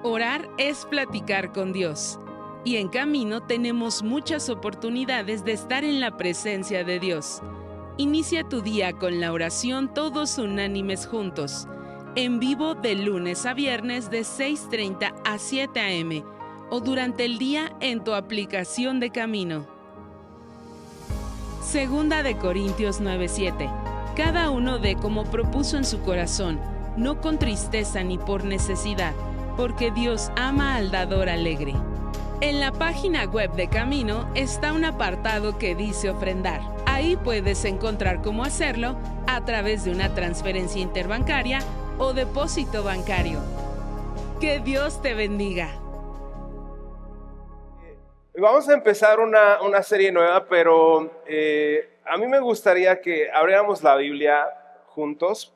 Orar es platicar con Dios. Y en Camino tenemos muchas oportunidades de estar en la presencia de Dios. Inicia tu día con la oración todos unánimes juntos. En vivo de lunes a viernes de 6:30 a 7 a.m. o durante el día en tu aplicación de Camino. Segunda de Corintios 9:7. Cada uno dé como propuso en su corazón, no con tristeza ni por necesidad, porque Dios ama al dador alegre. En la página web de Camino está un apartado que dice ofrendar. Ahí puedes encontrar cómo hacerlo a través de una transferencia interbancaria o depósito bancario. Que Dios te bendiga. Vamos a empezar una serie nueva, pero a mí me gustaría que abriéramos la Biblia juntos.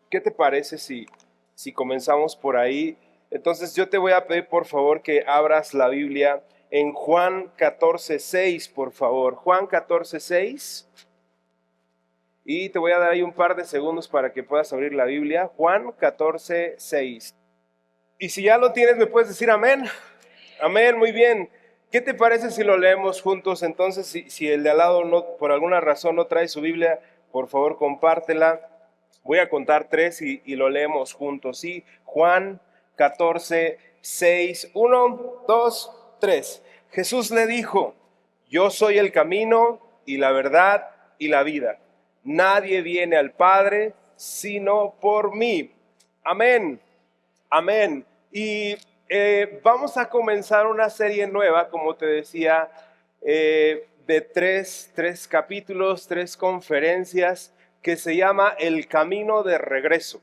¿Qué te parece si comenzamos por ahí? Entonces yo te voy a pedir por favor que abras la Biblia en Juan 14:6, por favor. Juan 14:6. Y te voy a dar ahí un par de segundos para que puedas abrir la Biblia. Juan 14:6. Y si ya lo tienes, me puedes decir amén. Amén, muy bien. ¿Qué te parece si lo leemos juntos? Entonces, si el de al lado por alguna razón no trae su Biblia, por favor compártela. Voy a contar 3 y lo leemos juntos. ¿Sí? Juan 14:6. 1, 2, 3. Jesús le dijo: yo soy el camino y la verdad y la vida. Nadie viene al Padre sino por mí. Amén. Amén. Y vamos a comenzar una serie nueva, como te decía, de tres capítulos, 3 conferencias, que se llama El Camino de Regreso.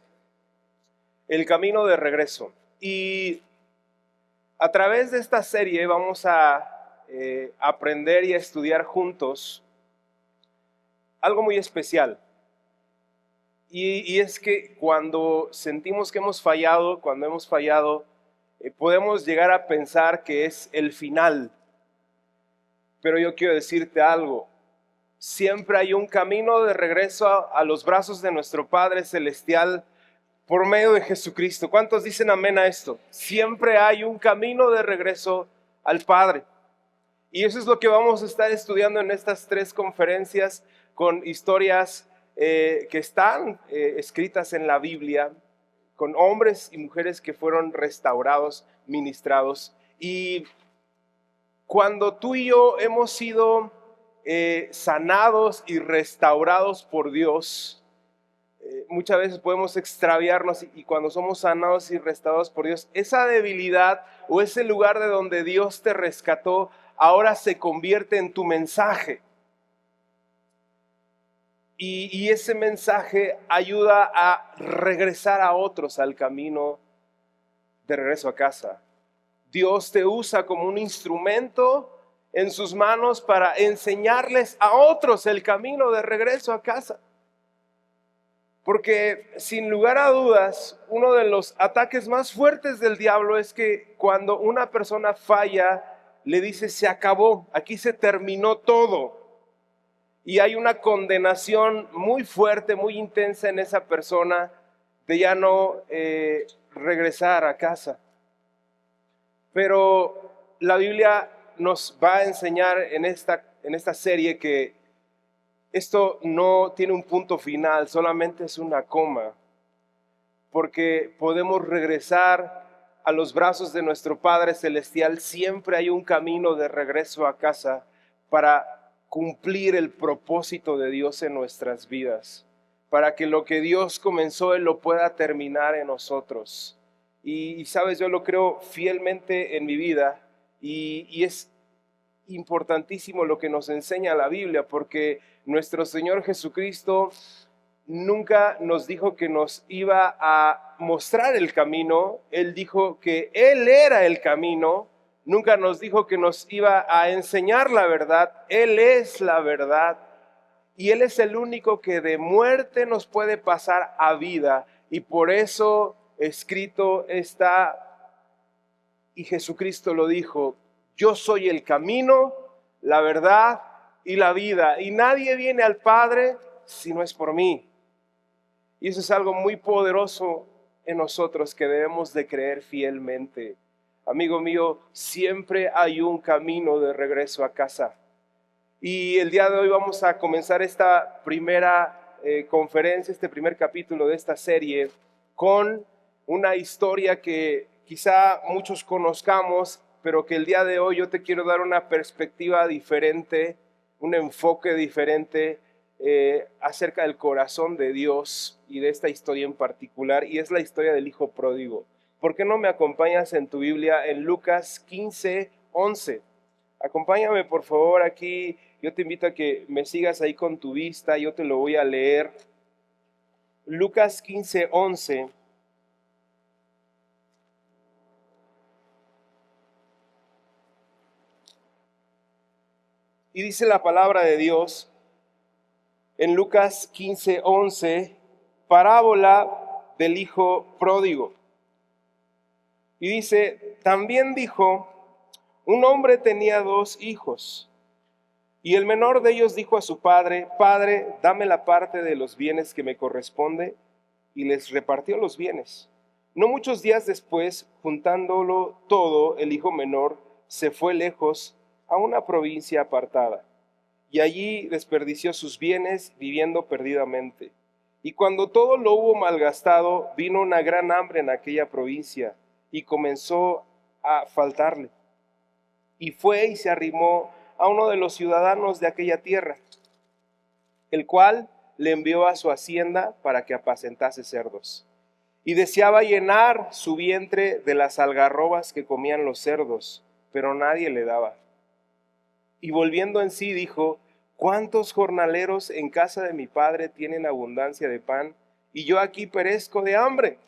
El Camino de Regreso. Y a través de esta serie vamos a aprender y a estudiar juntos algo muy especial. Y es que cuando sentimos que hemos fallado, podemos llegar a pensar que es el final. Pero yo quiero decirte algo. Siempre hay un camino de regreso a los brazos de nuestro Padre Celestial por medio de Jesucristo. ¿Cuántos dicen amén a esto? Siempre hay un camino de regreso al Padre. Y eso es lo que vamos a estar estudiando en estas 3 conferencias con historias que están escritas en la Biblia, con hombres y mujeres que fueron restaurados, ministrados. Y cuando tú y yo hemos sido sanados y restaurados por Dios, muchas veces podemos extraviarnos, y cuando somos sanados y restaurados por Dios, esa debilidad o ese lugar de donde Dios te rescató ahora se convierte en tu mensaje. Y ese mensaje ayuda a regresar a otros al camino de regreso a casa. Dios te usa como un instrumento en sus manos para enseñarles a otros el camino de regreso a casa. Porque sin lugar a dudas, uno de los ataques más fuertes del diablo es que cuando una persona falla, le dice: se acabó, aquí se terminó todo. Y hay una condenación muy fuerte, muy intensa en esa persona de ya no regresar a casa. Pero la Biblia nos va a enseñar en esta serie que esto no tiene un punto final, solamente es una coma, porque podemos regresar a los brazos de nuestro Padre Celestial. Siempre hay un camino de regreso a casa para cumplir el propósito de Dios en nuestras vidas, para que lo que Dios comenzó, Él lo pueda terminar en nosotros. Y sabes, yo lo creo fielmente en mi vida, y es importantísimo lo que nos enseña la Biblia, porque nuestro Señor Jesucristo nunca nos dijo que nos iba a mostrar el camino. Él dijo que Él era el camino. Nunca nos dijo que nos iba a enseñar la verdad. Él es la verdad. Y Él es el único que de muerte nos puede pasar a vida. Y por eso escrito está, y Jesucristo lo dijo: yo soy el camino, la verdad y la vida. Y nadie viene al Padre si no es por mí. Y eso es algo muy poderoso en nosotros que debemos de creer fielmente. Amigo mío, siempre hay un camino de regreso a casa. Y el día de hoy vamos a comenzar esta primera conferencia, este primer capítulo de esta serie, con una historia que quizá muchos conozcamos, pero que el día de hoy yo te quiero dar una perspectiva diferente, un enfoque diferente acerca del corazón de Dios y de esta historia en particular, y es la historia del hijo pródigo. ¿Por qué no me acompañas en tu Biblia en Lucas 15:11? Acompáñame por favor aquí, yo te invito a que me sigas ahí con tu vista, yo te lo voy a leer. Lucas 15:11. Y dice la palabra de Dios en Lucas 15:11, parábola del hijo pródigo. Y dice, también dijo, un hombre tenía 2 hijos, y el menor de ellos dijo a su padre, Padre, dame la parte de los bienes que me corresponde, y les repartió los bienes. No muchos días después, juntándolo todo, el hijo menor se fue lejos a una provincia apartada, y allí desperdició sus bienes viviendo perdidamente. Y cuando todo lo hubo malgastado, vino una gran hambre en aquella provincia, y comenzó a faltarle. Y fue y se arrimó a uno de los ciudadanos de aquella tierra, el cual le envió a su hacienda para que apacentase cerdos. Y deseaba llenar su vientre de las algarrobas que comían los cerdos, pero nadie le daba. Y volviendo en sí dijo, ¿cuántos jornaleros en casa de mi padre tienen abundancia de pan, y yo aquí perezco de hambre?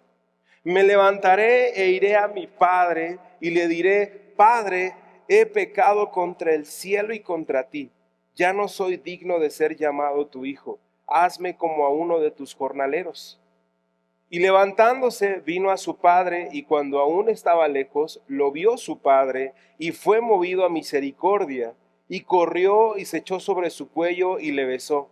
Me levantaré e iré a mi padre, y le diré, Padre, he pecado contra el cielo y contra ti. Ya no soy digno de ser llamado tu hijo. Hazme como a uno de tus jornaleros. Y levantándose vino a su padre, y cuando aún estaba lejos, lo vio su padre, y fue movido a misericordia, y corrió y se echó sobre su cuello y le besó.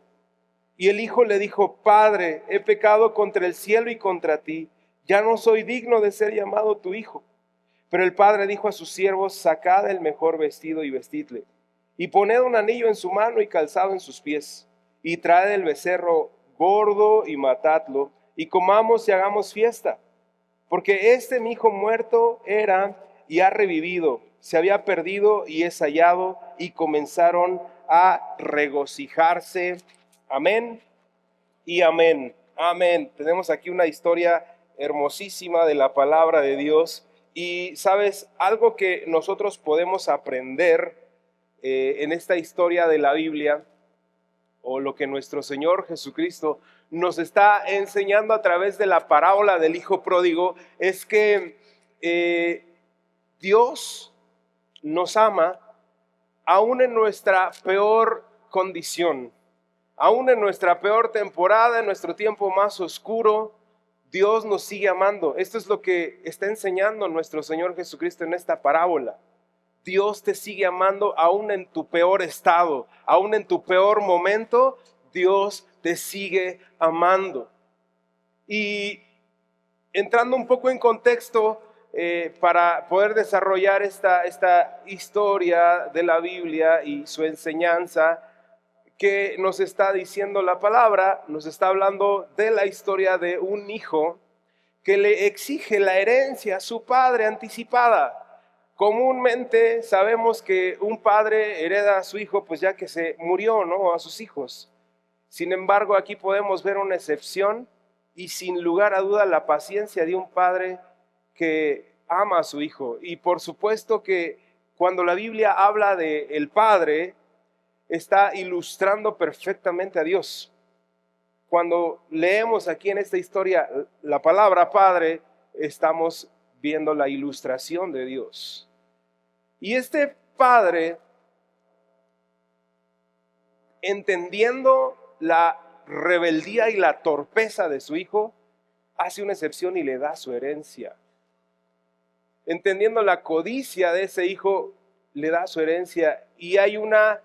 Y el hijo le dijo, Padre, he pecado contra el cielo y contra ti. Ya no soy digno de ser llamado tu hijo. Pero el padre dijo a sus siervos, sacad el mejor vestido y vestidle, y poned un anillo en su mano y calzado en sus pies, y traed el becerro gordo y matadlo, y comamos y hagamos fiesta. Porque mi hijo muerto era y ha revivido, se había perdido y es hallado, y comenzaron a regocijarse. Amén y amén. Amén. Tenemos aquí una historia hermosísima de la palabra de Dios. Y sabes, algo que nosotros podemos aprender en esta historia de la Biblia, o lo que nuestro Señor Jesucristo nos está enseñando a través de la parábola del hijo pródigo, es que Dios nos ama aún en nuestra peor condición, aún en nuestra peor temporada, en nuestro tiempo más oscuro. Dios nos sigue amando. Esto es lo que está enseñando nuestro Señor Jesucristo en esta parábola. Dios te sigue amando aún en tu peor estado, aún en tu peor momento, Dios te sigue amando. Y entrando un poco en contexto para poder desarrollar esta historia de la Biblia y su enseñanza, que nos está diciendo la palabra, nos está hablando de la historia de un hijo que le exige la herencia a su padre anticipada. Comúnmente sabemos que un padre hereda a su hijo pues ya que se murió, ¿no? O a sus hijos. Sin embargo, aquí podemos ver una excepción y sin lugar a duda la paciencia de un padre que ama a su hijo. Y por supuesto que cuando la Biblia habla de el padre, está ilustrando perfectamente a Dios. Cuando leemos aquí en esta historia la palabra Padre, estamos viendo la ilustración de Dios. Y este Padre, entendiendo la rebeldía y la torpeza de su hijo, hace una excepción y le da su herencia. Entendiendo la codicia de ese hijo, le da su herencia. Y hay una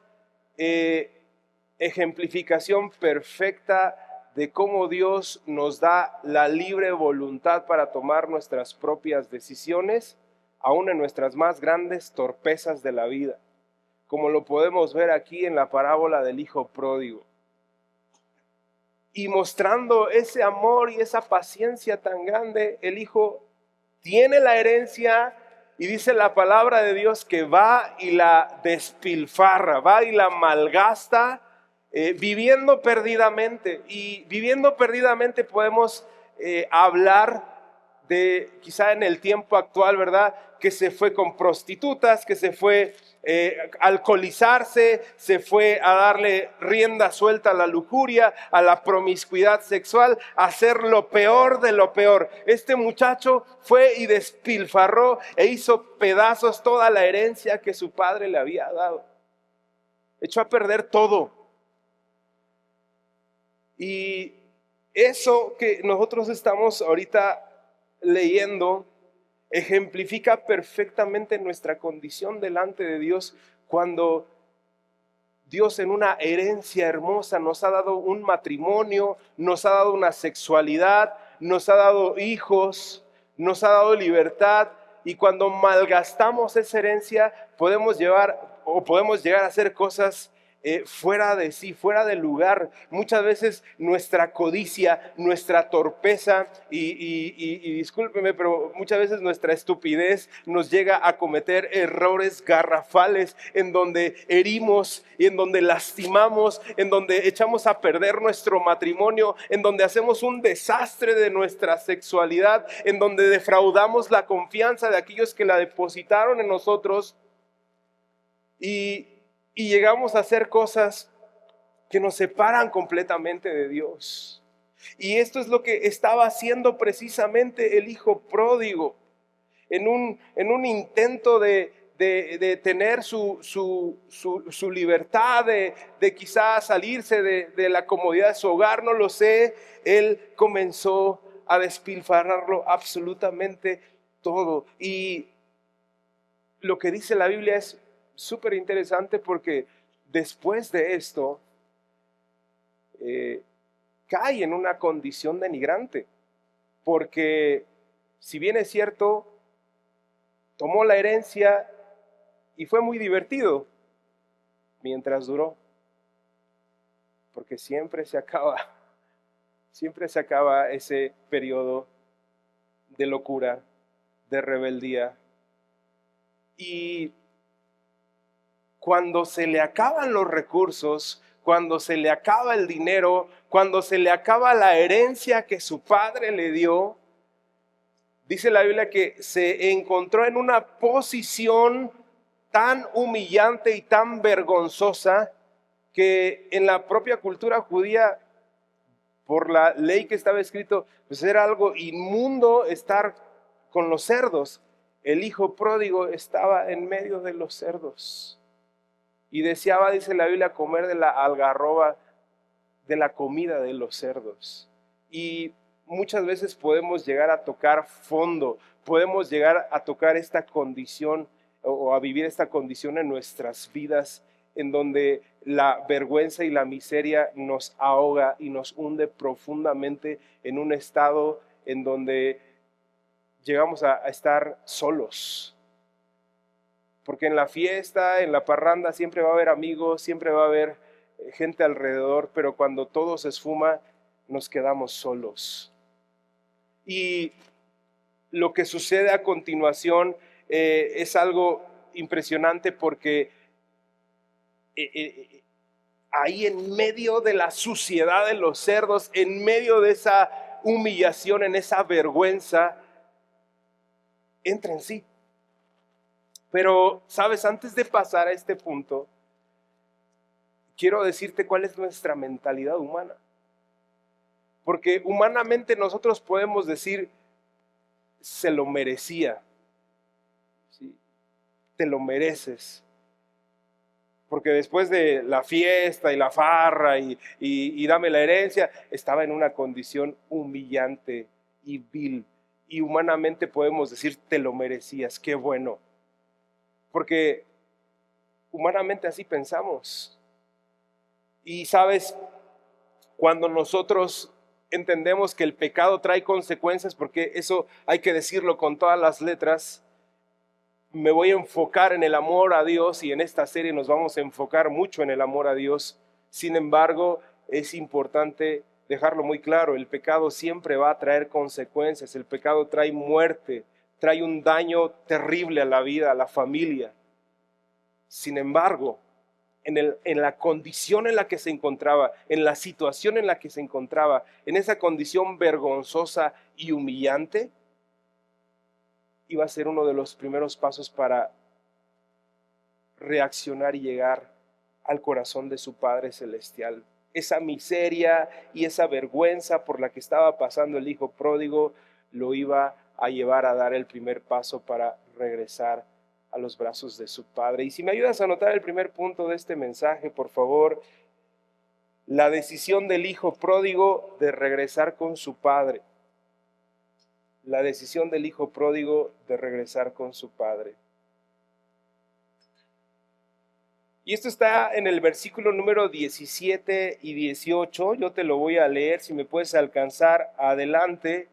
ejemplificación perfecta de cómo Dios nos da la libre voluntad para tomar nuestras propias decisiones, aún en nuestras más grandes torpezas de la vida, como lo podemos ver aquí en la parábola del hijo pródigo. Y mostrando ese amor y esa paciencia tan grande, el hijo tiene la herencia y dice la palabra de Dios que va y la despilfarra, va y la malgasta, viviendo perdidamente. Y viviendo perdidamente podemos hablar de, quizá en el tiempo actual, ¿verdad? Que se fue con prostitutas, que se fue a alcoholizarse, se fue a darle rienda suelta a la lujuria, a la promiscuidad sexual, a hacer lo peor de lo peor. Este muchacho fue y despilfarró e hizo pedazos toda la herencia que su padre le había dado. Echó a perder todo. Y eso que nosotros estamos ahorita leyendo ejemplifica perfectamente nuestra condición delante de Dios, cuando Dios en una herencia hermosa nos ha dado un matrimonio, nos ha dado una sexualidad, nos ha dado hijos, nos ha dado libertad, y cuando malgastamos esa herencia podemos llegar a hacer cosas fuera de sí, fuera del lugar. Muchas veces nuestra codicia, nuestra torpeza y discúlpeme, pero muchas veces nuestra estupidez nos llega a cometer errores garrafales en donde herimos y en donde lastimamos, en donde echamos a perder nuestro matrimonio, en donde hacemos un desastre de nuestra sexualidad, en donde defraudamos la confianza de aquellos que la depositaron en nosotros y llegamos a hacer cosas que nos separan completamente de Dios. Y esto es lo que estaba haciendo precisamente el hijo pródigo, en un intento de tener su libertad, de quizás salirse de la comodidad de su hogar, no lo sé. Él comenzó a despilfarrarlo absolutamente todo. Y lo que dice la Biblia es súper interesante, porque después de esto cae en una condición denigrante, porque si bien es cierto, tomó la herencia y fue muy divertido mientras duró, porque siempre se acaba ese periodo de locura, de rebeldía. Y cuando se le acaban los recursos, cuando se le acaba el dinero, cuando se le acaba la herencia que su padre le dio, dice la Biblia que se encontró en una posición tan humillante y tan vergonzosa que en la propia cultura judía, por la ley que estaba escrito, pues era algo inmundo estar con los cerdos. El hijo pródigo estaba en medio de los cerdos y deseaba, dice la Biblia, comer de la algarroba, de la comida de los cerdos. Y muchas veces podemos llegar a tocar fondo, podemos llegar a tocar esta condición o a vivir esta condición en nuestras vidas, en donde la vergüenza y la miseria nos ahoga y nos hunde profundamente en un estado en donde llegamos a estar solos. Porque en la fiesta, en la parranda, siempre va a haber amigos, siempre va a haber gente alrededor, pero cuando todo se esfuma, nos quedamos solos. Y lo que sucede a continuación es algo impresionante, porque ahí en medio de la suciedad de los cerdos, en medio de esa humillación, en esa vergüenza, entra en sí. Pero, ¿sabes? Antes de pasar a este punto, quiero decirte cuál es nuestra mentalidad humana. Porque humanamente nosotros podemos decir, se lo merecía. ¿Sí? Te lo mereces. Porque después de la fiesta y la farra y dame la herencia, estaba en una condición humillante y vil. Y humanamente podemos decir, te lo merecías, qué bueno. Porque humanamente así pensamos. Y sabes, cuando nosotros entendemos que el pecado trae consecuencias, porque eso hay que decirlo con todas las letras, me voy a enfocar en el amor a Dios y en esta serie nos vamos a enfocar mucho en el amor a Dios. Sin embargo, es importante dejarlo muy claro, el pecado siempre va a traer consecuencias, el pecado trae muerte, trae un daño terrible a la vida, a la familia. Sin embargo, en la condición en la que se encontraba, en la situación en la que se encontraba, en esa condición vergonzosa y humillante, iba a ser uno de los primeros pasos para reaccionar y llegar al corazón de su Padre Celestial. Esa miseria y esa vergüenza por la que estaba pasando el hijo pródigo lo iba a llevar a dar el primer paso para regresar a los brazos de su Padre. Y si me ayudas a anotar el primer punto de este mensaje, por favor, la decisión del hijo pródigo de regresar con su Padre. La decisión del hijo pródigo de regresar con su Padre. Y esto está en el versículo número 17 y 18. Yo te lo voy a leer, si me puedes alcanzar adelante.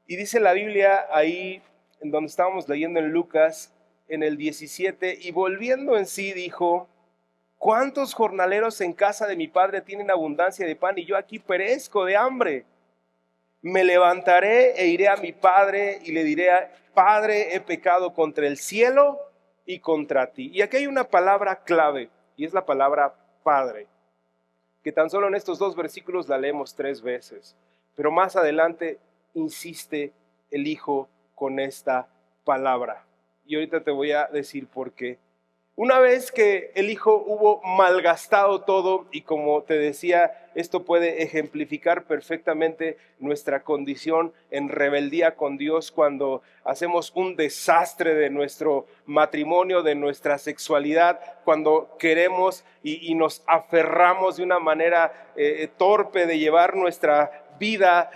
Y dice la Biblia ahí, en donde estábamos leyendo en Lucas, en el 17, y volviendo en sí dijo: ¿cuántos jornaleros en casa de mi padre tienen abundancia de pan y yo aquí perezco de hambre? Me levantaré e iré a mi padre y le diré: Padre, he pecado contra el cielo y contra ti. Y aquí hay una palabra clave, y es la palabra Padre, que tan solo en estos 2 versículos la leemos 3 veces, pero más adelante insiste el Hijo con esta palabra. Y ahorita te voy a decir por qué. Una vez que el hijo hubo malgastado todo, y como te decía, esto puede ejemplificar perfectamente nuestra condición en rebeldía con Dios cuando hacemos un desastre de nuestro matrimonio, de nuestra sexualidad, cuando queremos y nos aferramos de una manera torpe de llevar nuestra vida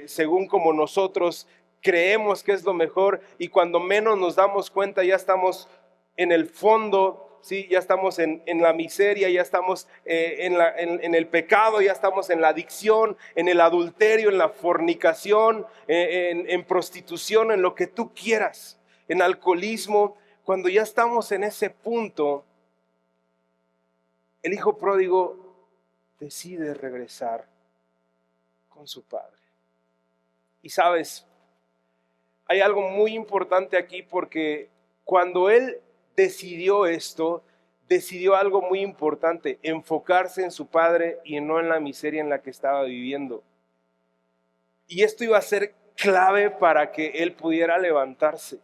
según como nosotros creemos que es lo mejor, y cuando menos nos damos cuenta ya estamos en el fondo, ¿sí? Ya estamos en la miseria, ya estamos en el pecado, ya estamos en la adicción, en el adulterio, en la fornicación, en prostitución, en lo que tú quieras, en alcoholismo. Cuando ya estamos en ese punto, el hijo pródigo decide regresar con su padre. Y sabes, hay algo muy importante aquí, porque cuando él decidió esto, decidió algo muy importante: enfocarse en su padre y no en la miseria en la que estaba viviendo. Y esto iba a ser clave para que él pudiera levantarse.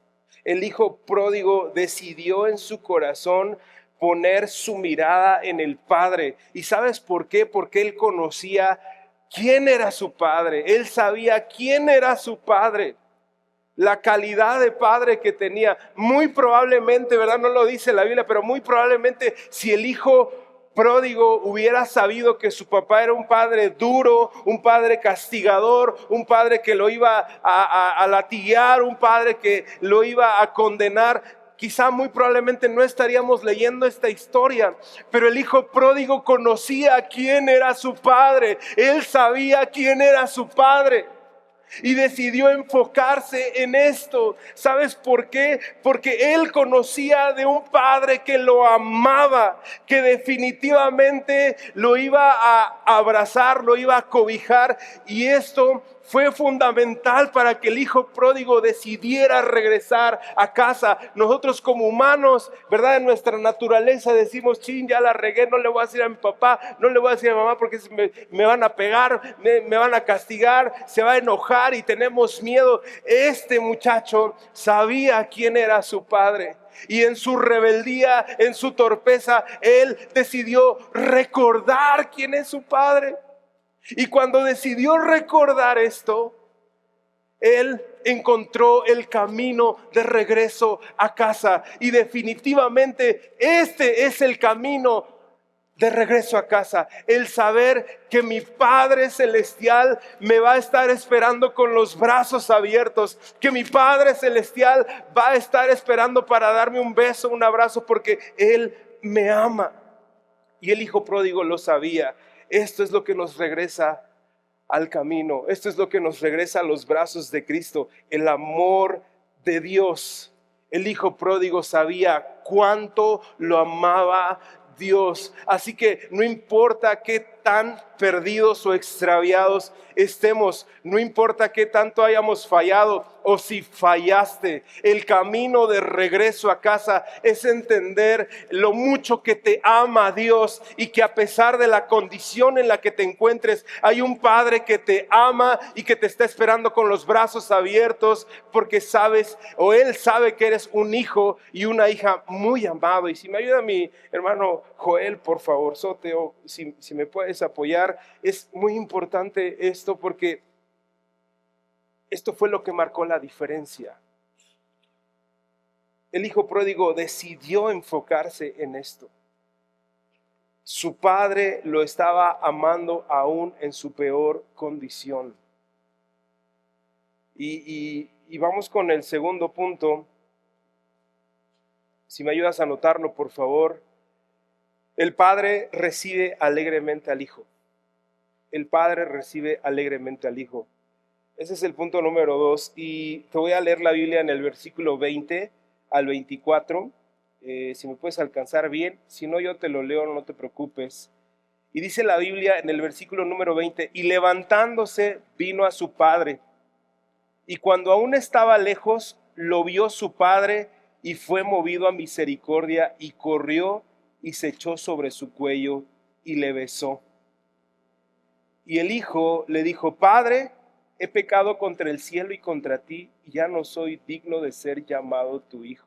El hijo pródigo decidió en su corazón poner su mirada en el Padre. ¿Y sabes por qué? Porque él conocía quién era su padre. Él sabía quién era su padre. La calidad de padre que tenía. Muy probablemente, ¿verdad? No lo dice la Biblia, pero muy probablemente si el hijo pródigo hubiera sabido que su papá era un padre duro, un padre castigador, un padre que lo iba a latigar, un padre que lo iba a condenar, quizá muy probablemente no estaríamos leyendo esta historia. Pero el hijo pródigo conocía quién era su padre. Él sabía quién era su padre. Y decidió enfocarse en esto. ¿Sabes por qué? Porque él conocía de un padre que lo amaba, que definitivamente lo iba a abrazar, lo iba a cobijar. Y esto fue fundamental para que el hijo pródigo decidiera regresar a casa. Nosotros como humanos, ¿verdad? En nuestra naturaleza decimos: chin, ya la regué, no le voy a decir a mi papá, no le voy a decir a mi mamá porque me van a pegar, me van a castigar, se va a enojar y tenemos miedo. Este muchacho sabía quién era su padre. Y en su rebeldía, en su torpeza, él decidió recordar quién es su padre. Y cuando decidió recordar esto, él encontró el camino de regreso a casa. Y definitivamente este es el camino de regreso a casa. El saber que mi Padre Celestial me va a estar esperando con los brazos abiertos. Que mi Padre Celestial va a estar esperando para darme un beso, un abrazo, porque Él me ama. Y el hijo pródigo lo sabía. Esto es lo que nos regresa al camino. Esto es lo que nos regresa a los brazos de Cristo, el amor de Dios. El hijo pródigo sabía cuánto lo amaba Dios. Así que no importa qué tan perdidos o extraviados estemos, no importa qué tanto hayamos fallado o si fallaste, el camino de regreso a casa es entender lo mucho que te ama Dios y que a pesar de la condición en la que te encuentres, hay un Padre que te ama y que te está esperando con los brazos abiertos porque sabes o Él sabe que eres un hijo y una hija muy amado. Y si me ayuda mi hermano Joel, por favor, Soteo, si me puedes apoyar, es muy importante esto porque esto fue lo que marcó la diferencia. El hijo pródigo decidió enfocarse en esto. Su padre lo estaba amando aún en su peor condición. Y vamos con el segundo punto. Si me ayudas a anotarlo, por favor. El padre recibe alegremente al hijo. El padre recibe alegremente al hijo. Ese es el punto número 2. Y te voy a leer la Biblia en el versículo 20 al 24. Si me puedes alcanzar bien. Si no, yo te lo leo, no te preocupes. Y dice la Biblia en el versículo número 20. Y levantándose vino a su padre. Y cuando aún estaba lejos, lo vio su padre y fue movido a misericordia y corrió y se echó sobre su cuello y le besó. Y el hijo le dijo: Padre, he pecado contra el cielo y contra ti, y ya no soy digno de ser llamado tu hijo.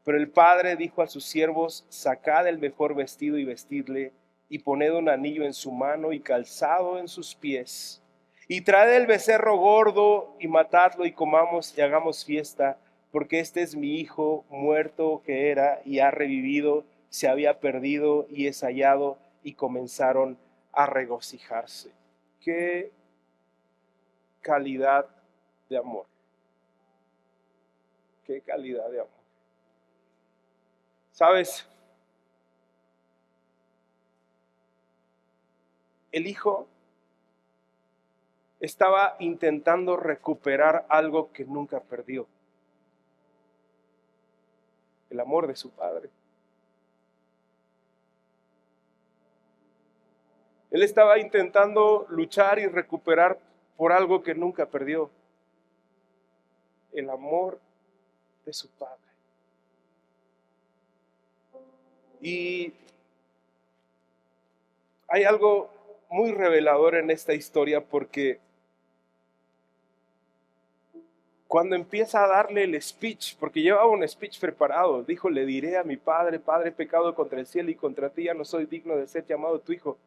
Pero el padre dijo a sus siervos: Sacad el mejor vestido y vestidle, y poned un anillo en su mano y calzado en sus pies. Y traed el becerro gordo y matadlo y comamos y hagamos fiesta, porque este es mi hijo muerto que era y ha revivido, se había perdido y es hallado. Y comenzaron a regocijarse. Qué calidad de amor. Qué calidad de amor. ¿Sabes? El hijo estaba intentando recuperar algo que nunca perdió. El amor de su padre. Él estaba intentando luchar y recuperar por algo que nunca perdió. El amor de su padre. Y hay algo muy revelador en esta historia porque cuando empieza a darle el speech, porque llevaba un speech preparado, dijo: le diré a mi padre: Padre, he pecado contra el cielo y contra ti, ya no soy digno de ser llamado tu hijo.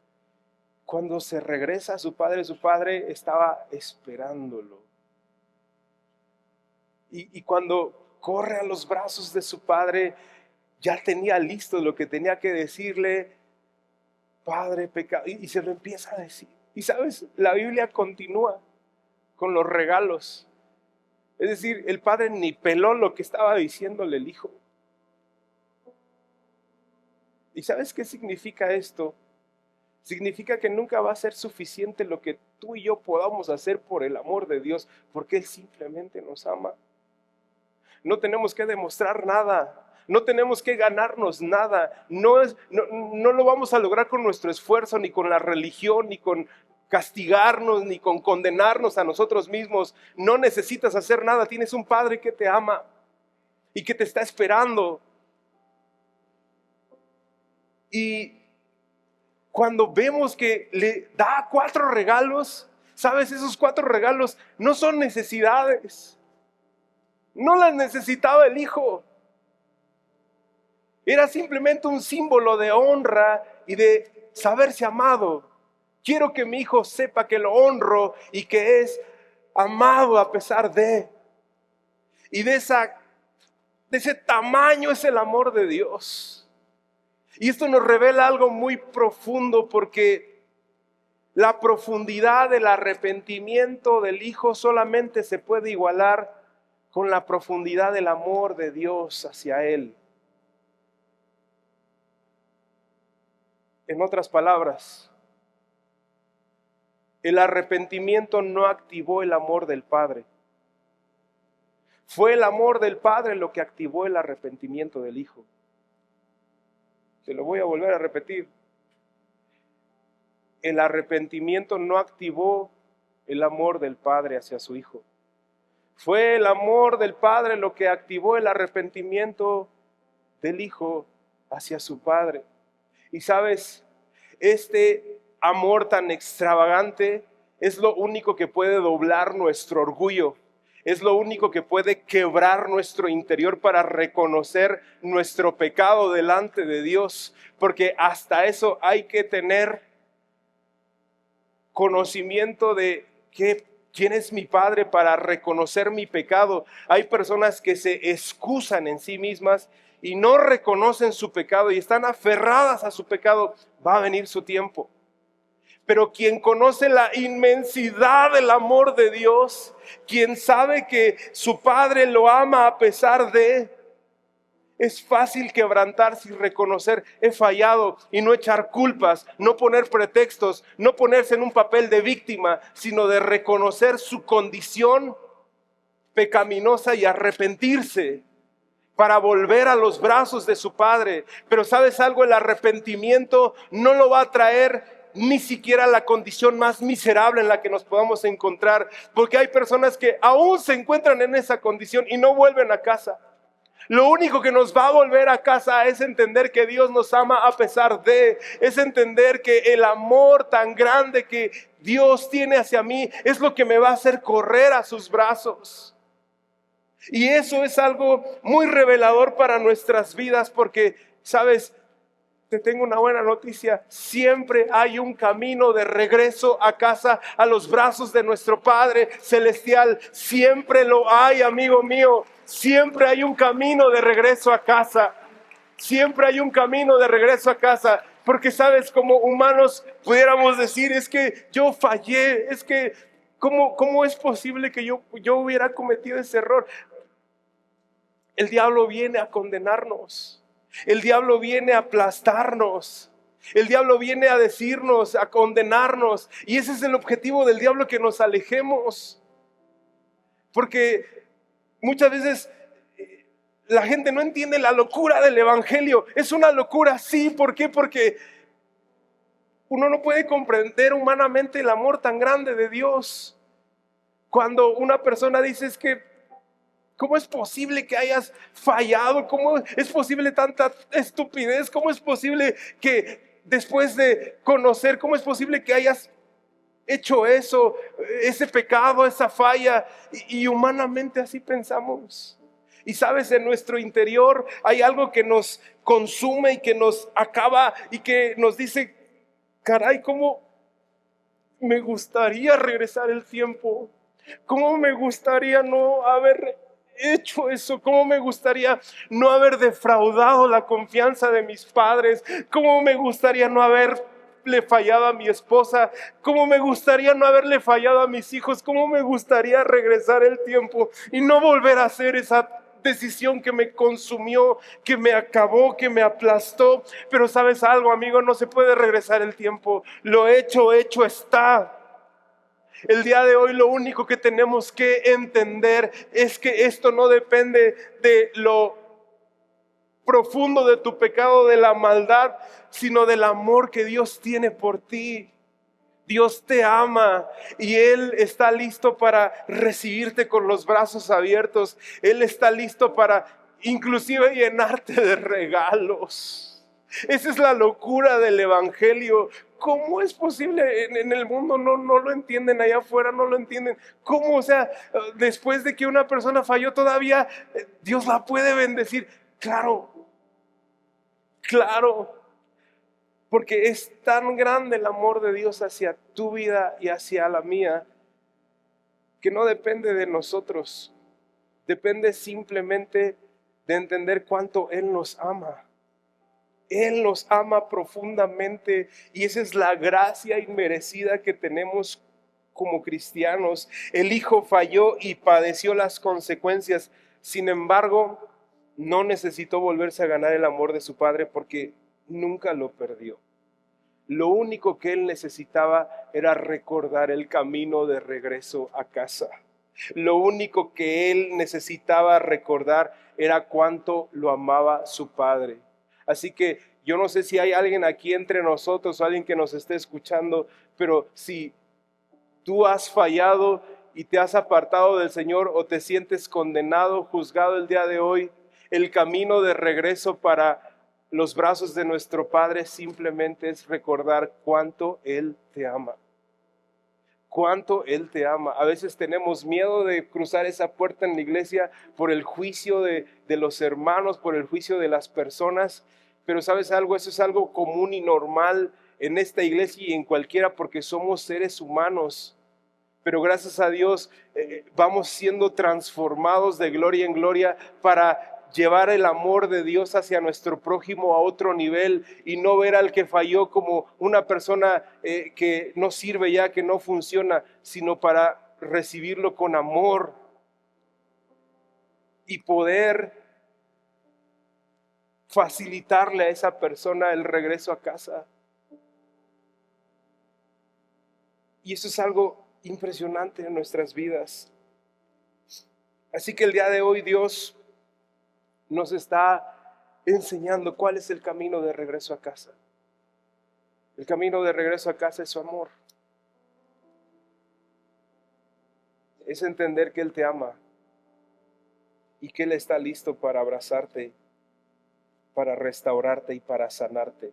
Cuando se regresa a su padre estaba esperándolo. Y cuando corre a los brazos de su padre, ya tenía listo lo que tenía que decirle: Padre, he pecado. Y se lo empieza a decir. Y sabes, la Biblia continúa con los regalos. Es decir, el padre ni peló lo que estaba diciéndole el hijo. ¿Y sabes qué significa esto? Significa que nunca va a ser suficiente lo que tú y yo podamos hacer por el amor de Dios, porque Él simplemente nos ama. No tenemos que demostrar nada, no tenemos que ganarnos nada, no lo vamos a lograr con nuestro esfuerzo, ni con la religión, ni con castigarnos, ni con condenarnos a nosotros mismos. No necesitas hacer nada, tienes un Padre que te ama y que te está esperando. Y cuando vemos que le da 4 regalos, ¿sabes? Esos 4 regalos no son necesidades. No las necesitaba el hijo. Era simplemente un símbolo de honra y de saberse amado. Quiero que mi hijo sepa que lo honro y que es amado a pesar de. Y de ese tamaño es el amor de Dios. Y esto nos revela algo muy profundo, porque la profundidad del arrepentimiento del hijo solamente se puede igualar con la profundidad del amor de Dios hacia él. En otras palabras, el arrepentimiento no activó el amor del Padre. Fue el amor del Padre lo que activó el arrepentimiento del Hijo. Te lo voy a volver a repetir. El arrepentimiento no activó el amor del Padre hacia su Hijo. Fue el amor del Padre lo que activó el arrepentimiento del Hijo hacia su Padre. Y sabes, este amor tan extravagante es lo único que puede doblar nuestro orgullo. Es lo único que puede quebrar nuestro interior para reconocer nuestro pecado delante de Dios. Porque hasta eso hay que tener conocimiento de quién es mi Padre para reconocer mi pecado. Hay personas que se excusan en sí mismas y no reconocen su pecado y están aferradas a su pecado. Va a venir su tiempo. Pero quien conoce la inmensidad del amor de Dios, quien sabe que su Padre lo ama a pesar de, es fácil quebrantarse y reconocer, he fallado, y no echar culpas, no poner pretextos, no ponerse en un papel de víctima, sino de reconocer su condición pecaminosa y arrepentirse para volver a los brazos de su Padre. Pero ¿sabes algo? El arrepentimiento no lo va a traer ni siquiera la condición más miserable en la que nos podamos encontrar, porque hay personas que aún se encuentran en esa condición y no vuelven a casa. Lo único que nos va a volver a casa es entender que Dios nos ama a pesar de, es entender que el amor tan grande que Dios tiene hacia mí es lo que me va a hacer correr a sus brazos. Y eso es algo muy revelador para nuestras vidas, porque, ¿sabes? Te tengo una buena noticia, siempre hay un camino de regreso a casa, a los brazos de nuestro Padre Celestial. Siempre lo hay, amigo mío, siempre hay un camino de regreso a casa. Siempre hay un camino de regreso a casa, porque sabes, como humanos pudiéramos decir, es que yo fallé, es que ¿cómo es posible que yo hubiera cometido ese error? El diablo viene a condenarnos. El diablo viene a aplastarnos. El diablo viene a decirnos, a condenarnos. Y ese es el objetivo del diablo, que nos alejemos. Porque muchas veces la gente no entiende la locura del evangelio. Es una locura, sí. ¿Por qué? Porque uno no puede comprender humanamente el amor tan grande de Dios. Cuando una persona dice, es que ¿cómo es posible que hayas fallado? ¿Cómo es posible tanta estupidez? ¿Cómo es posible que después de conocer, cómo es posible que hayas hecho eso, ese pecado, esa falla? Y humanamente así pensamos. Y sabes, en nuestro interior hay algo que nos consume y que nos acaba y que nos dice, caray, ¿cómo me gustaría regresar el tiempo? ¿Cómo me gustaría no haber hecho eso? ¿Cómo me gustaría no haber defraudado la confianza de mis padres? ¿Cómo me gustaría no haberle fallado a mi esposa? ¿Cómo me gustaría no haberle fallado a mis hijos? ¿Cómo me gustaría regresar el tiempo y no volver a hacer esa decisión que me consumió, que me acabó, que me aplastó? Pero ¿sabes algo, amigo? No se puede regresar el tiempo. Lo hecho está. El día de hoy lo único que tenemos que entender es que esto no depende de lo profundo de tu pecado, de la maldad, sino del amor que Dios tiene por ti. Dios te ama y Él está listo para recibirte con los brazos abiertos. Él está listo para inclusive llenarte de regalos. Esa es la locura del evangelio. ¿Cómo es posible? En el mundo no lo entienden, allá afuera no lo entienden. ¿Cómo? O sea, después de que una persona falló, todavía Dios la puede bendecir. Claro, porque es tan grande el amor de Dios hacia tu vida y hacia la mía, que no depende de nosotros. Depende simplemente de entender cuánto Él nos ama. Él nos ama profundamente y esa es la gracia inmerecida que tenemos como cristianos. El Hijo falló y padeció las consecuencias. Sin embargo, no necesitó volverse a ganar el amor de su Padre porque nunca lo perdió. Lo único que él necesitaba era recordar el camino de regreso a casa. Lo único que él necesitaba recordar era cuánto lo amaba su padre. Así que yo no sé si hay alguien aquí entre nosotros, alguien que nos esté escuchando, pero si tú has fallado y te has apartado del Señor o te sientes condenado, juzgado el día de hoy, el camino de regreso para los brazos de nuestro Padre simplemente es recordar cuánto Él te ama. Cuánto Él te ama. A veces tenemos miedo de cruzar esa puerta en la iglesia por el juicio de los hermanos, por el juicio de las personas. Pero ¿sabes algo? Eso es algo común y normal en esta iglesia y en cualquiera, porque somos seres humanos. Pero gracias a Dios vamos siendo transformados de gloria en gloria para llevar el amor de Dios hacia nuestro prójimo a otro nivel y no ver al que falló como una persona que no sirve ya, que no funciona, sino para recibirlo con amor y poder facilitarle a esa persona el regreso a casa. Y eso es algo impresionante en nuestras vidas. Así que el día de hoy Dios nos está enseñando cuál es el camino de regreso a casa. El camino de regreso a casa es su amor. Es entender que Él te ama y que Él está listo para abrazarte, para restaurarte y para sanarte,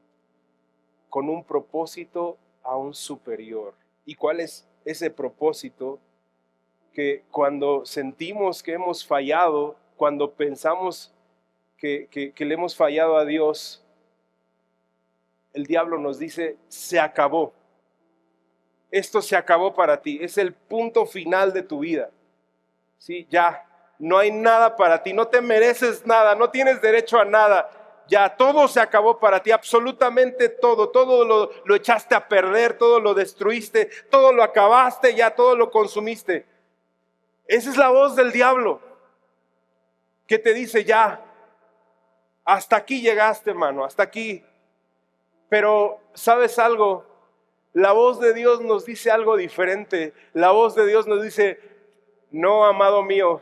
con un propósito aún superior. ¿Y cuál es ese propósito? Que cuando sentimos que hemos fallado, cuando pensamos que le hemos fallado a Dios, el diablo nos dice, se acabó. Esto se acabó para ti, es el punto final de tu vida. ¿Sí? Ya, no hay nada para ti, no te mereces nada, no tienes derecho a nada. Ya, todo se acabó para ti, absolutamente todo. Todo lo echaste a perder, todo lo destruiste, todo lo acabaste, ya todo lo consumiste. Esa es la voz del diablo que te dice, ya, hasta aquí llegaste, hermano, hasta aquí. Pero, ¿sabes algo? La voz de Dios nos dice algo diferente. La voz de Dios nos dice, no, amado mío,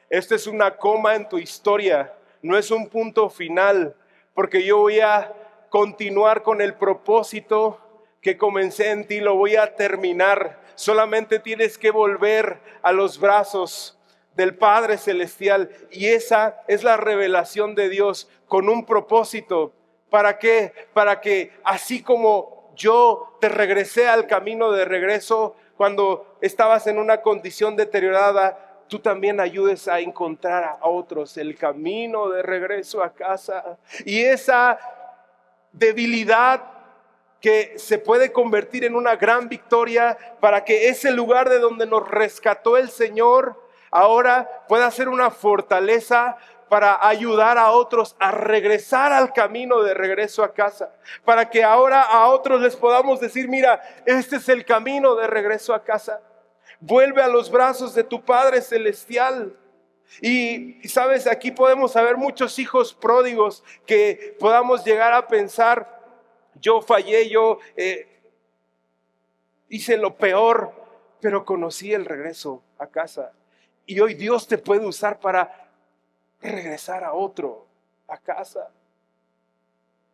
esto es una coma en tu historia, no es un punto final, porque yo voy a continuar con el propósito que comencé en ti, lo voy a terminar. Solamente tienes que volver a los brazos del Padre Celestial, y esa es la revelación de Dios con un propósito. ¿Para qué? Para que así como yo te regresé al camino de regreso cuando estabas en una condición deteriorada, tú también ayudes a encontrar a otros el camino de regreso a casa. Y esa debilidad que se puede convertir en una gran victoria, para que ese lugar de donde nos rescató el Señor ahora pueda ser una fortaleza para ayudar a otros a regresar al camino de regreso a casa, para que ahora a otros les podamos decir, mira, este es el camino de regreso a casa. Vuelve a los brazos de tu Padre Celestial. Y sabes, aquí podemos haber muchos hijos pródigos que podamos llegar a pensar, yo fallé, yo hice lo peor, pero conocí el regreso a casa. Y hoy Dios te puede usar para regresar a otro a casa.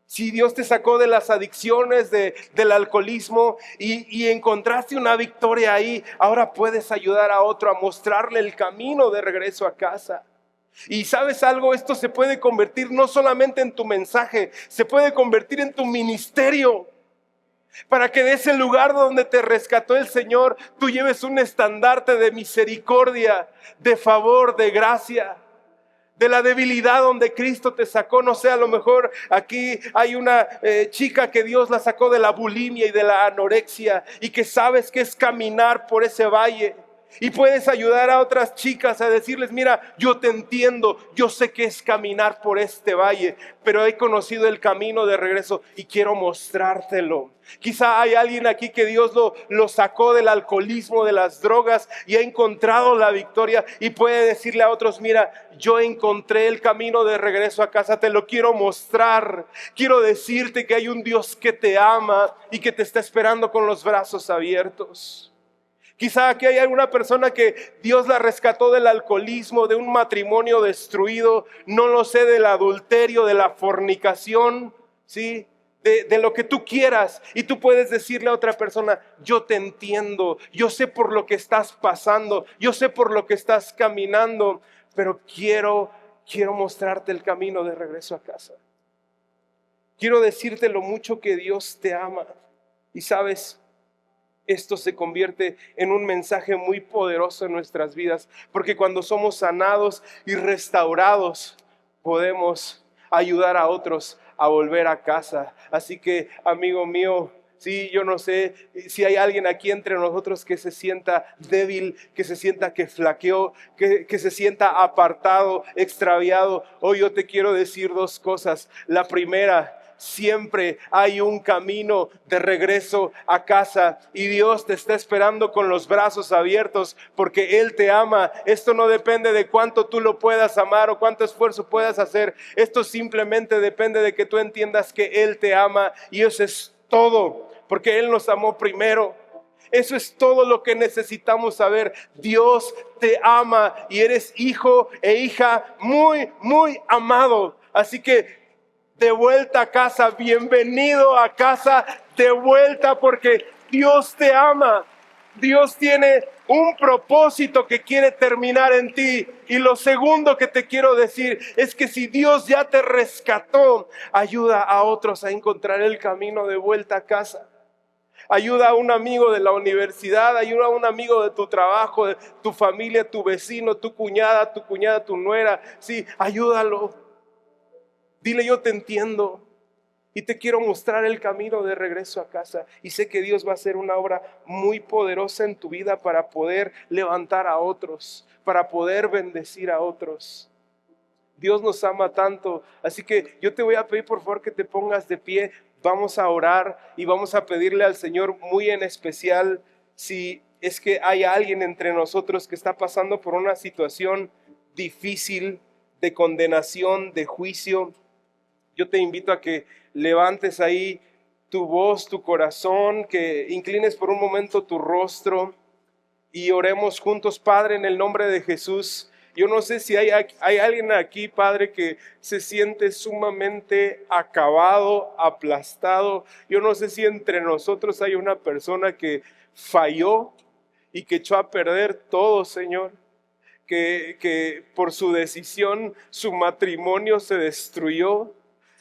Si Dios te sacó de las adicciones, del alcoholismo y encontraste una victoria ahí, ahora puedes ayudar a otro a mostrarle el camino de regreso a casa. Y ¿sabes algo? Esto se puede convertir no solamente en tu mensaje, se puede convertir en tu ministerio. Para que de ese lugar donde te rescató el Señor, tú lleves un estandarte de misericordia, de favor, de gracia. De la debilidad donde Cristo te sacó. No sé, a lo mejor aquí hay una chica que Dios la sacó de la bulimia y de la anorexia, y que sabes que es caminar por ese valle. Y puedes ayudar a otras chicas a decirles, mira, yo te entiendo, yo sé que es caminar por este valle, pero he conocido el camino de regreso y quiero mostrártelo. Quizá hay alguien aquí que Dios lo sacó del alcoholismo, de las drogas y ha encontrado la victoria y puede decirle a otros, mira, yo encontré el camino de regreso a casa, te lo quiero mostrar. Quiero decirte que hay un Dios que te ama y que te está esperando con los brazos abiertos. Quizá aquí hay alguna persona que Dios la rescató del alcoholismo, de un matrimonio destruido, no lo sé, del adulterio, de la fornicación, ¿sí? De lo que tú quieras. Y tú puedes decirle a otra persona, yo te entiendo, yo sé por lo que estás pasando, yo sé por lo que estás caminando, pero quiero mostrarte el camino de regreso a casa. Quiero decirte lo mucho que Dios te ama. Y sabes, esto se convierte en un mensaje muy poderoso en nuestras vidas, porque cuando somos sanados y restaurados, podemos ayudar a otros a volver a casa. Así que, amigo mío, sí, yo no sé si hay alguien aquí entre nosotros que se sienta débil, que se sienta que flaqueó, que se sienta apartado, extraviado. Hoy yo te quiero decir dos cosas. La primera, siempre hay un camino de regreso a casa y Dios te está esperando con los brazos abiertos porque Él te ama. Esto no depende de cuánto tú lo puedas amar o cuánto esfuerzo puedas hacer. Esto simplemente depende de que tú entiendas que Él te ama y eso es todo, porque Él nos amó primero. Eso es todo lo que necesitamos saber. Dios te ama y eres hijo e hija muy, muy amado. Así que de vuelta a casa, bienvenido a casa, de vuelta, porque Dios te ama. Dios tiene un propósito que quiere terminar en ti. Y lo segundo que te quiero decir es que si Dios ya te rescató, ayuda a otros a encontrar el camino de vuelta a casa. Ayuda a un amigo de la universidad, ayuda a un amigo de tu trabajo, de tu familia, tu vecino, tu cuñada, tu nuera. Sí, ayúdalo. Dile, yo te entiendo y te quiero mostrar el camino de regreso a casa. Y sé que Dios va a hacer una obra muy poderosa en tu vida para poder levantar a otros, para poder bendecir a otros. Dios nos ama tanto, así que yo te voy a pedir por favor que te pongas de pie. Vamos a orar y vamos a pedirle al Señor muy en especial si es que hay alguien entre nosotros que está pasando por una situación difícil de condenación, de juicio. Yo te invito a que levantes ahí tu voz, tu corazón, que inclines por un momento tu rostro y oremos juntos. Padre, en el nombre de Jesús. Yo no sé si hay alguien aquí, Padre, que se siente sumamente acabado, aplastado. Yo no sé si entre nosotros hay una persona que falló y que echó a perder todo, Señor. Que por su decisión su matrimonio se destruyó.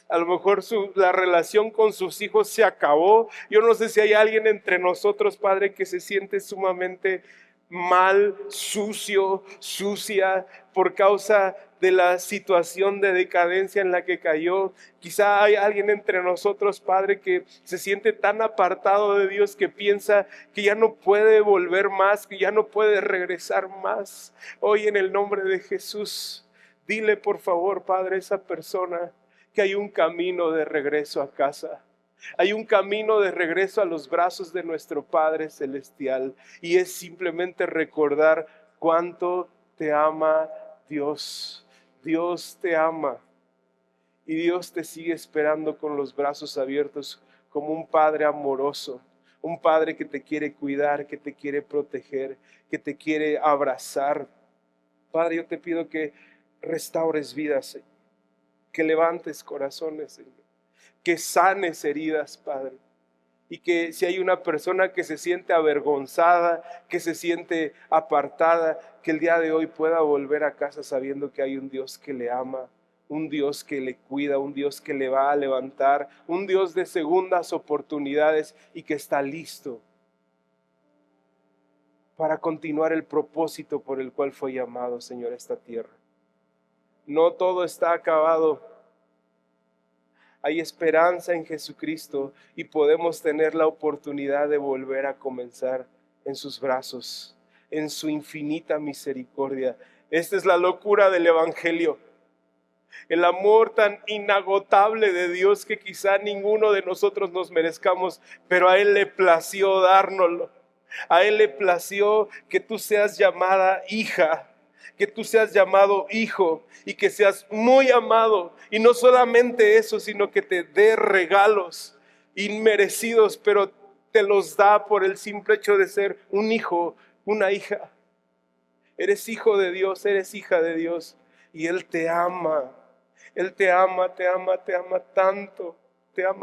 A lo mejor la relación con sus hijos se acabó. Yo no sé si hay alguien entre nosotros, Padre, que se siente sumamente mal, sucio, sucia, por causa de la situación de decadencia en la que cayó. Quizá hay alguien entre nosotros, Padre, que se siente tan apartado de Dios que piensa que ya no puede volver más, que ya no puede regresar más. Hoy en el nombre de Jesús, dile por favor, Padre, a esa persona que hay un camino de regreso a casa. Hay un camino de regreso a los brazos de nuestro Padre Celestial. Y es simplemente recordar cuánto te ama Dios. Dios te ama. Y Dios te sigue esperando con los brazos abiertos como un Padre amoroso. Un Padre que te quiere cuidar, que te quiere proteger, que te quiere abrazar. Padre, yo te pido que restaures vidas, Señor. Que levantes corazones, Señor. Que sanes heridas, Padre. Y que si hay una persona que se siente avergonzada, que se siente apartada, que el día de hoy pueda volver a casa sabiendo que hay un Dios que le ama, un Dios que le cuida, un Dios que le va a levantar, un Dios de segundas oportunidades y que está listo para continuar el propósito por el cual fue llamado, Señor, a esta tierra. No todo está acabado. Hay esperanza en Jesucristo y podemos tener la oportunidad de volver a comenzar en sus brazos, en su infinita misericordia. Esta es la locura del Evangelio. El amor tan inagotable de Dios que quizá ninguno de nosotros nos merezcamos, pero a Él le plació dárnoslo. A Él le plació que tú seas llamada hija, que tú seas llamado hijo y que seas muy amado. Y no solamente eso, sino que te dé regalos inmerecidos, pero te los da por el simple hecho de ser un hijo, una hija. Eres hijo de Dios, eres hija de Dios y Él te ama. Él te ama, te ama, te ama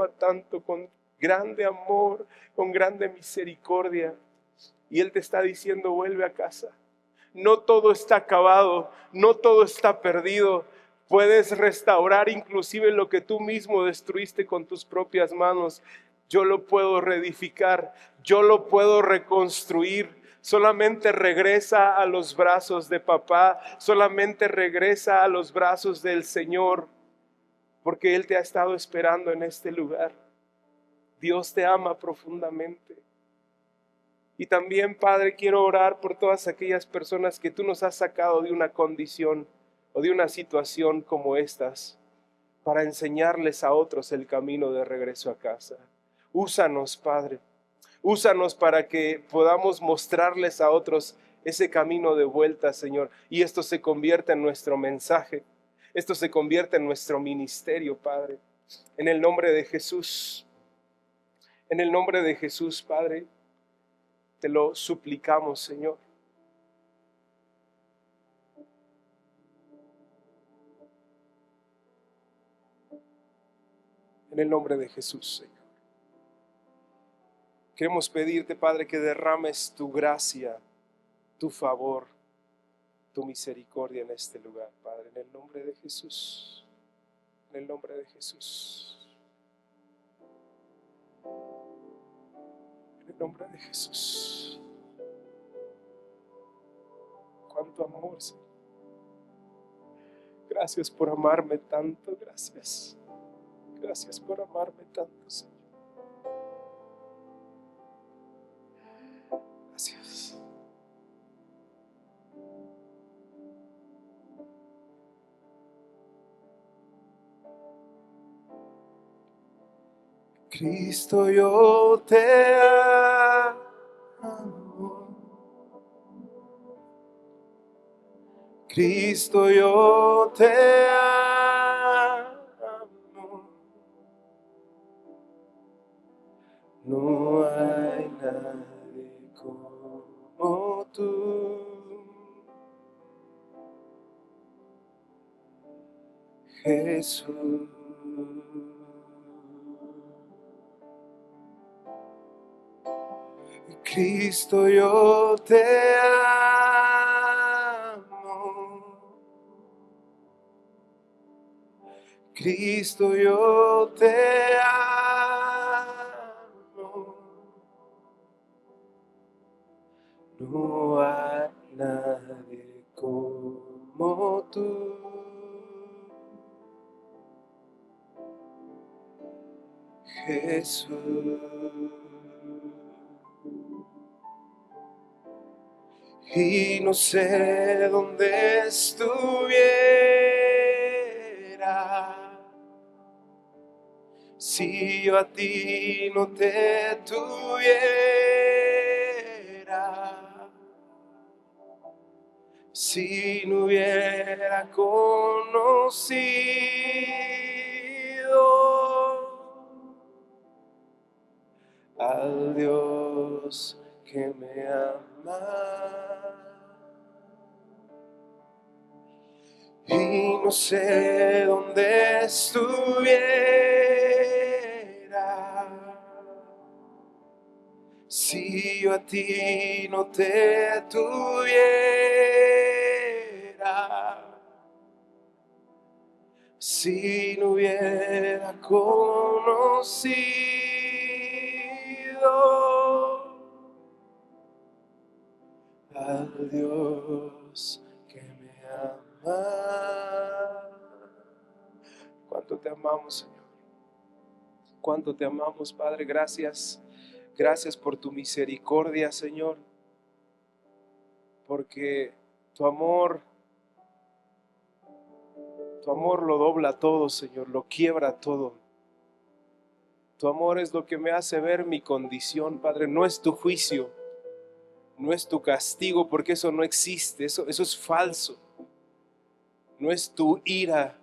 tanto con grande amor, con grande misericordia. Y Él te está diciendo, vuelve a casa. No todo está acabado, no todo está perdido. Puedes restaurar inclusive lo que tú mismo destruiste con tus propias manos. Yo lo puedo reedificar, yo lo puedo reconstruir. Solamente regresa a los brazos de papá, solamente regresa a los brazos del Señor, porque Él te ha estado esperando en este lugar. Dios te ama profundamente. Y también, Padre, quiero orar por todas aquellas personas que tú nos has sacado de una condición o de una situación como estas, para enseñarles a otros el camino de regreso a casa. Úsanos, Padre. Úsanos para que podamos mostrarles a otros ese camino de vuelta, Señor. Y esto se convierta en nuestro mensaje. Esto se convierte en nuestro ministerio, Padre. En el nombre de Jesús. En el nombre de Jesús, Padre, te lo suplicamos, Señor. En el nombre de Jesús, Señor. Queremos pedirte, Padre, que derrames tu gracia, tu favor, tu misericordia en este lugar, Padre. En el nombre de Jesús. En el nombre de Jesús. En el nombre de Jesús. Cuánto amor, Señor. Gracias por amarme tanto, gracias. Gracias por amarme tanto, Señor. Gracias. Cristo, yo te amo. Cristo, yo te amo. No hay nadie como tú, Jesús. Cristo, yo te amo. Cristo, yo te amo. No hay nadie como tú. Jesús. Y no sé dónde estuviera si yo a ti no te tuviera, si no hubiera conocido al Dios que me ama. Y no sé dónde estuviera si yo a ti no te tuviera, si no hubiera conocido al Dios que me ama. Cuánto te amamos, Señor. Cuánto te amamos, Padre. Gracias. Gracias por tu misericordia, Señor. porque tu amor lo dobla todo, Señor, lo quiebra todo. Tu amor es lo que me hace ver mi condición, Padre. No es tu juicio, no es tu castigo, porque eso no existe, eso es falso. No es tu ira,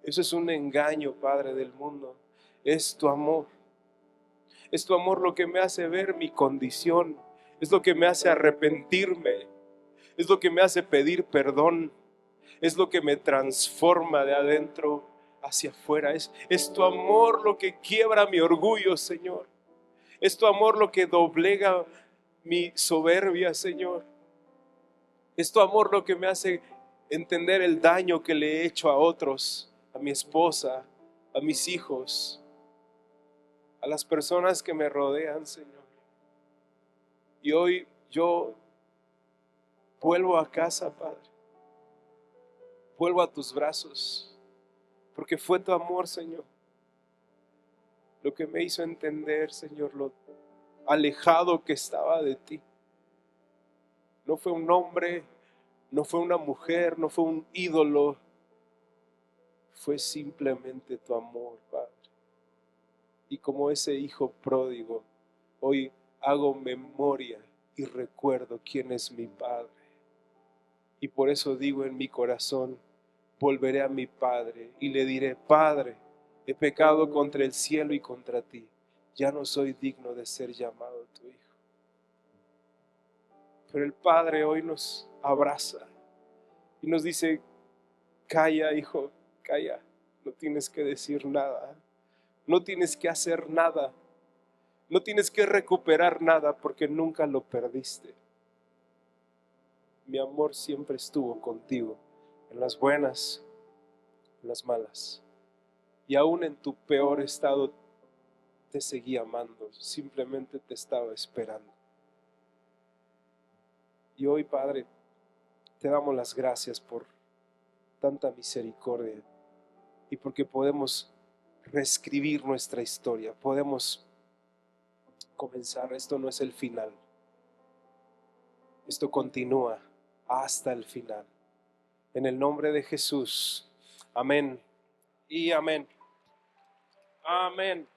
eso es un engaño, Padre del mundo. Es tu amor. Es tu amor lo que me hace ver mi condición. Es lo que me hace arrepentirme. Es lo que me hace pedir perdón. Es lo que me transforma de adentro hacia afuera. Es tu amor lo que quiebra mi orgullo, Señor. Es tu amor lo que doblega mi soberbia, Señor. Es tu amor lo que me hace entender el daño que le he hecho a otros, a mi esposa, a mis hijos, a las personas que me rodean, Señor. Y hoy yo vuelvo a casa, Padre. Vuelvo a tus brazos, porque fue tu amor, Señor, lo que me hizo entender, Señor, lo alejado que estaba de ti. No fue un hombre, no fue una mujer, no fue un ídolo, fue simplemente tu amor, Padre. Y como ese hijo pródigo, hoy hago memoria y recuerdo quién es mi Padre. Y por eso digo en mi corazón, volveré a mi Padre y le diré: Padre, he pecado contra el cielo y contra ti. Ya no soy digno de ser llamado tu hijo. Pero el Padre hoy nos abraza y nos dice: calla, hijo, calla. No tienes que decir nada. No tienes que hacer nada. No tienes que recuperar nada porque nunca lo perdiste. Mi amor siempre estuvo contigo, en las buenas, en las malas. Y aún en tu peor estado te seguí amando, simplemente te estaba esperando. Y hoy, Padre, te damos las gracias por tanta misericordia y porque podemos reescribir nuestra historia, podemos comenzar. Esto no es el final, esto continúa hasta el final. En el nombre de Jesús, amén y amén. Amén.